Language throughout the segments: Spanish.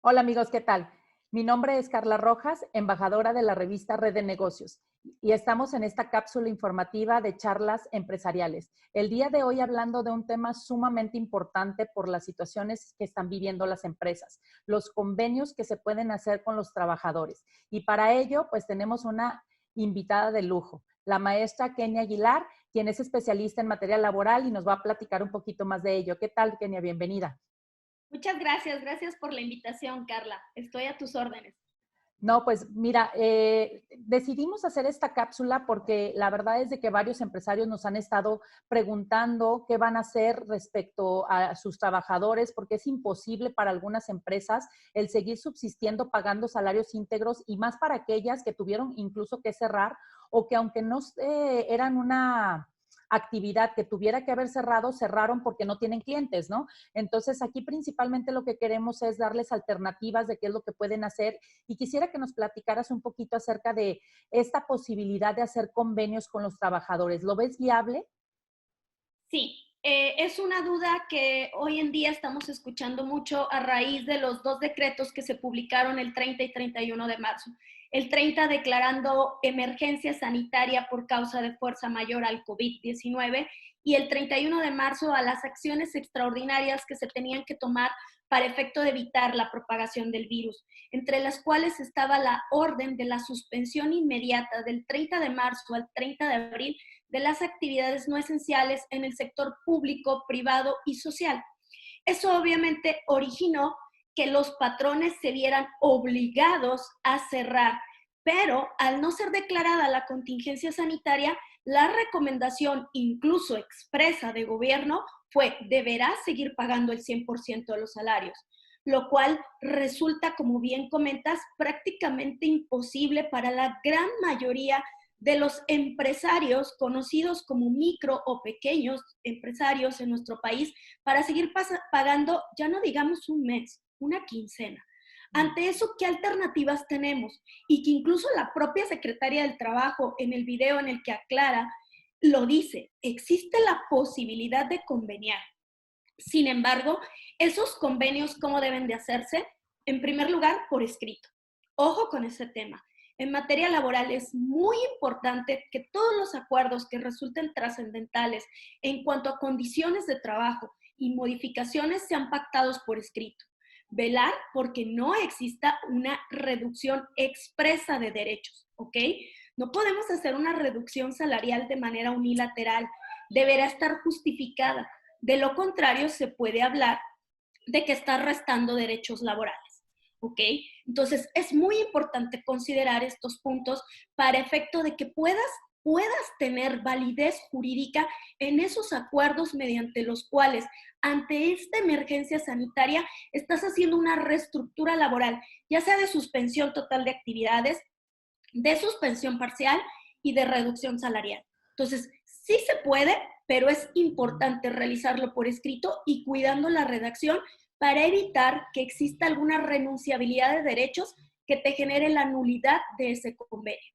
Hola amigos, ¿qué tal? Mi nombre es Carla Rojas, embajadora de la revista Red de Negocios, y estamos en esta cápsula informativa de charlas empresariales. El día de hoy hablando de un tema sumamente importante por las situaciones que están viviendo las empresas, los convenios que se pueden hacer con los trabajadores. Y para ello, pues tenemos una invitada de lujo, la maestra Kenia Aguilar, quien es especialista en materia laboral y nos va a platicar un poquito más de ello. ¿Qué tal, Kenia? Bienvenida. Muchas gracias, gracias por la invitación, Carla. Estoy a tus órdenes. No, pues mira, decidimos hacer esta cápsula porque la verdad es de que varios empresarios nos han estado preguntando qué van a hacer respecto a sus trabajadores, porque es imposible para algunas empresas el seguir subsistiendo pagando salarios íntegros y más para aquellas que tuvieron incluso que cerrar o que aunque no eran una actividad que tuviera que haber cerrado, cerraron porque no tienen clientes, ¿no? Entonces, aquí principalmente lo que queremos es darles alternativas de qué es lo que pueden hacer y quisiera que nos platicaras un poquito acerca de esta posibilidad de hacer convenios con los trabajadores. ¿Lo ves viable? Sí, es una duda que hoy en día estamos escuchando mucho a raíz de los dos decretos que se publicaron el 30 y 31 de marzo. El 30 declarando emergencia sanitaria por causa de fuerza mayor al COVID-19 y el 31 de marzo a las acciones extraordinarias que se tenían que tomar para efecto de evitar la propagación del virus, entre las cuales estaba la orden de la suspensión inmediata del 30 de marzo al 30 de abril de las actividades no esenciales en el sector público, privado y social. Eso obviamente originó que los patrones se vieran obligados a cerrar, pero al no ser declarada la contingencia sanitaria, la recomendación incluso expresa de gobierno fue deberá seguir pagando el 100% de los salarios, lo cual resulta, como bien comentas, prácticamente imposible para la gran mayoría de los empresarios conocidos como micro o pequeños empresarios en nuestro país para seguir pagando, ya no digamos un mes, una quincena. Ante eso, ¿qué alternativas tenemos? Y que incluso la propia secretaria del Trabajo en el video en el que aclara, lo dice, existe la posibilidad de conveniar. Sin embargo, esos convenios, ¿cómo deben de hacerse? En primer lugar, por escrito. Ojo con ese tema. En materia laboral es muy importante que todos los acuerdos que resulten trascendentales en cuanto a condiciones de trabajo y modificaciones sean pactados por escrito. Velar porque no exista una reducción expresa de derechos, ¿ok? No podemos hacer una reducción salarial de manera unilateral. Deberá estar justificada. De lo contrario, se puede hablar de que está restando derechos laborales. ¿Ok? Entonces, es muy importante considerar estos puntos para efecto de que puedas tener validez jurídica en esos acuerdos mediante los cuales, ante esta emergencia sanitaria, estás haciendo una reestructura laboral, ya sea de suspensión total de actividades, de suspensión parcial y de reducción salarial. Entonces, sí se puede, pero es importante realizarlo por escrito y cuidando la redacción para evitar que exista alguna renunciabilidad de derechos que te genere la nulidad de ese convenio.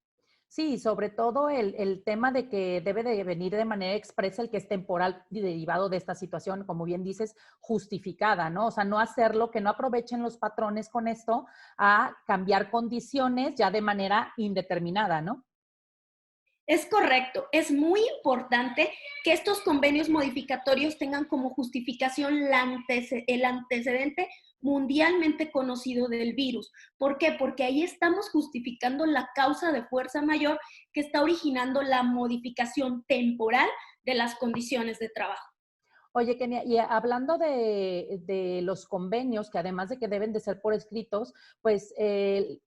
Sí, sobre todo el tema de que debe de venir de manera expresa el que es temporal y derivado de esta situación, como bien dices, justificada, ¿no? O sea, no hacerlo, que no aprovechen los patrones con esto a cambiar condiciones ya de manera indeterminada, ¿no? Es correcto, es muy importante que estos convenios modificatorios tengan como justificación el antecedente mundialmente conocido del virus. ¿Por qué? Porque ahí estamos justificando la causa de fuerza mayor que está originando la modificación temporal de las condiciones de trabajo. Oye, Kenia, y hablando de los convenios, que además de que deben de ser por escritos, pues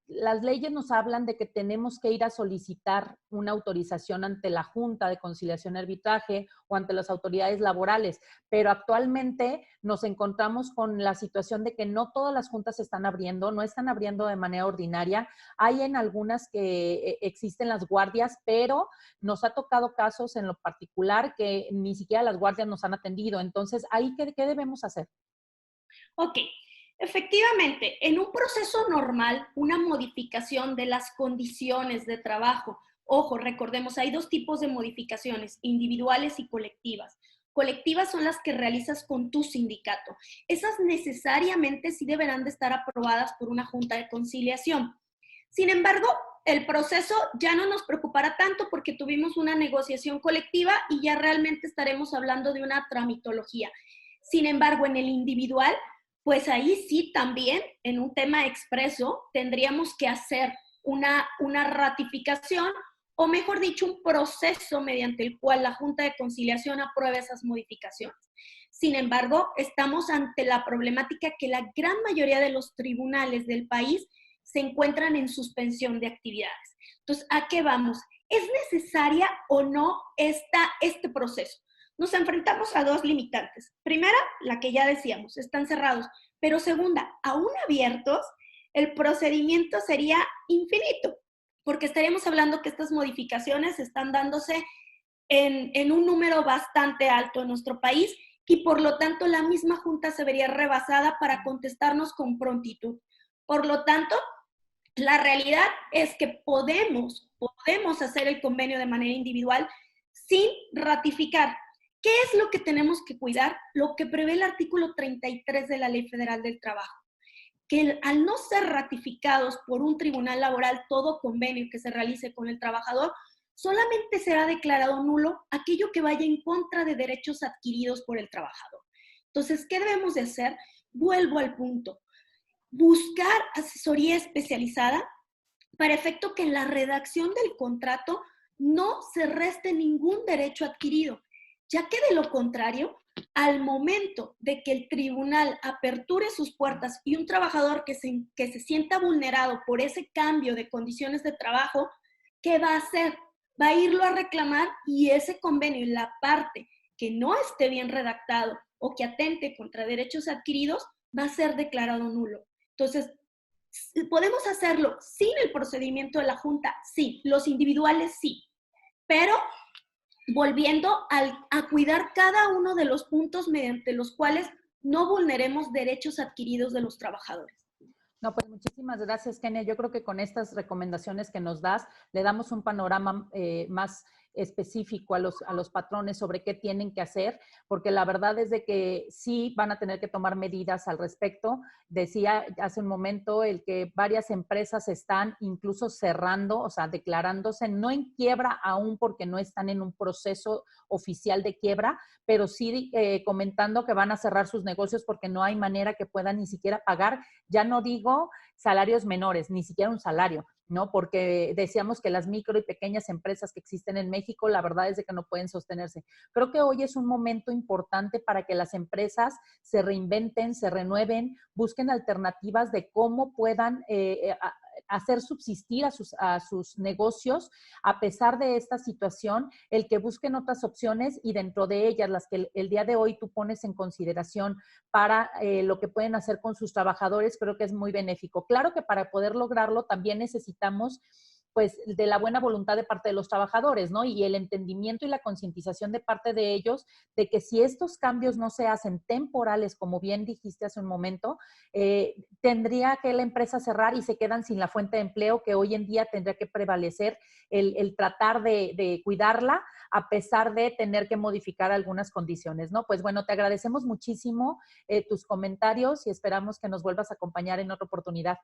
las leyes nos hablan de que tenemos que ir a solicitar una autorización ante la Junta de Conciliación y Arbitraje o ante las autoridades laborales, pero actualmente nos encontramos con la situación de que no todas las juntas están abriendo, no están abriendo de manera ordinaria. Hay en algunas que existen las guardias, pero nos ha tocado casos en lo particular que ni siquiera las guardias nos han atendido. Entonces, ¿ahí qué debemos hacer? Ok, efectivamente, en un proceso normal, una modificación de las condiciones de trabajo, ojo, recordemos, hay dos tipos de modificaciones, individuales y colectivas. colectivas son las que realizas con tu sindicato. Esas necesariamente sí deberán de estar aprobadas por una junta de conciliación. Sin embargo, el proceso ya no nos preocupará tanto porque tuvimos una negociación colectiva y ya realmente estaremos hablando de una tramitología. Sin embargo, en el individual, pues ahí sí también, en un tema expreso, tendríamos que hacer una ratificación, o mejor dicho, un proceso mediante el cual la Junta de Conciliación apruebe esas modificaciones. Sin embargo, estamos ante la problemática que la gran mayoría de los tribunales del país se encuentran en suspensión de actividades. Entonces, ¿a qué vamos? ¿Es necesaria o no este proceso? Nos enfrentamos a dos limitantes. Primera, la que ya decíamos, están cerrados. Pero segunda, aún abiertos, el procedimiento sería infinito, porque estaríamos hablando que estas modificaciones están dándose en un número bastante alto en nuestro país y por lo tanto la misma Junta se vería rebasada para contestarnos con prontitud. Por lo tanto, la realidad es que podemos hacer el convenio de manera individual sin ratificar. ¿Qué es lo que tenemos que cuidar? Lo que prevé el artículo 33 de la Ley Federal del Trabajo, que al no ser ratificados por un tribunal laboral todo convenio que se realice con el trabajador, solamente será declarado nulo aquello que vaya en contra de derechos adquiridos por el trabajador. Entonces, ¿qué debemos de hacer? Vuelvo al punto. Buscar asesoría especializada para efecto que en la redacción del contrato no se reste ningún derecho adquirido, ya que de lo contrario, al momento de que el tribunal aperture sus puertas y un trabajador que se sienta vulnerado por ese cambio de condiciones de trabajo, ¿qué va a hacer? Va a irlo a reclamar y ese convenio en la parte que no esté bien redactado o que atente contra derechos adquiridos va a ser declarado nulo. Entonces, ¿podemos hacerlo sin el procedimiento de la Junta? Sí. Los individuales, sí. Pero volviendo a cuidar cada uno de los puntos mediante los cuales no vulneremos derechos adquiridos de los trabajadores. No, pues muchísimas gracias, Kenia. Yo creo que con estas recomendaciones que nos das, le damos un panorama más específico a los patrones sobre qué tienen que hacer, porque la verdad es de que sí van a tener que tomar medidas al respecto. Decía hace un momento el que varias empresas están incluso cerrando, o sea, declarándose no en quiebra aún porque no están en un proceso oficial de quiebra, pero sí comentando que van a cerrar sus negocios porque no hay manera que puedan ni siquiera pagar, ya no digo salarios menores, ni siquiera un salario, ¿no? Porque decíamos que las micro y pequeñas empresas que existen en México, la verdad es de que no pueden sostenerse. Creo que hoy es un momento importante para que las empresas se reinventen, se renueven, busquen alternativas de cómo puedan hacer subsistir a sus negocios a pesar de esta situación, el que busquen otras opciones y dentro de ellas las que el día de hoy tú pones en consideración para lo que pueden hacer con sus trabajadores, creo que es muy benéfico. Claro que para poder lograrlo también necesitamos pues de la buena voluntad de parte de los trabajadores, ¿no? Y el entendimiento y la concientización de parte de ellos de que si estos cambios no se hacen temporales, como bien dijiste hace un momento, tendría que la empresa cerrar y se quedan sin la fuente de empleo que hoy en día tendría que prevalecer el tratar de cuidarla a pesar de tener que modificar algunas condiciones, ¿no? Pues bueno, te agradecemos muchísimo tus comentarios y esperamos que nos vuelvas a acompañar en otra oportunidad.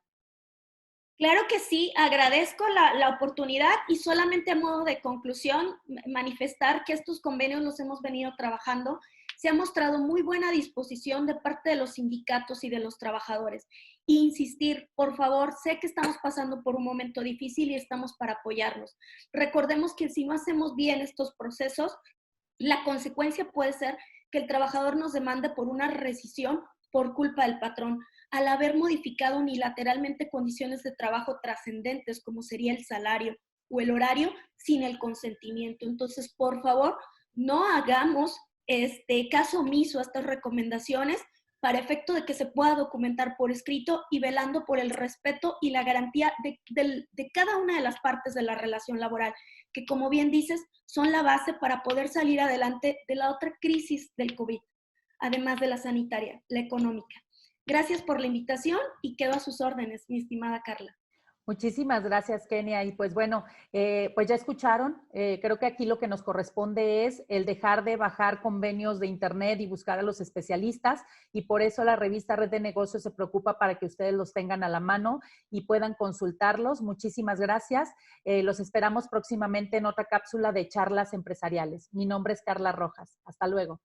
Claro que sí, agradezco la oportunidad y solamente a modo de conclusión, manifestar que estos convenios los hemos venido trabajando. Se ha mostrado muy buena disposición de parte de los sindicatos y de los trabajadores. E insistir, por favor, sé que estamos pasando por un momento difícil y estamos para apoyarnos. Recordemos que si no hacemos bien estos procesos, la consecuencia puede ser que el trabajador nos demande por una rescisión por culpa del patrón, al haber modificado unilateralmente condiciones de trabajo trascendentes como sería el salario o el horario sin el consentimiento. Entonces, por favor, no hagamos caso omiso a estas recomendaciones para efecto de que se pueda documentar por escrito y velando por el respeto y la garantía de cada una de las partes de la relación laboral, que como bien dices, son la base para poder salir adelante de la otra crisis del COVID, además de la sanitaria, la económica. Gracias por la invitación y quedo a sus órdenes, mi estimada Carla. Muchísimas gracias, Kenia. Y pues bueno, pues ya escucharon, creo que aquí lo que nos corresponde es el dejar de bajar convenios de Internet y buscar a los especialistas, y por eso la revista Red de Negocios se preocupa para que ustedes los tengan a la mano y puedan consultarlos. Muchísimas gracias. Los esperamos próximamente en otra cápsula de charlas empresariales. Mi nombre es Carla Rojas. Hasta luego.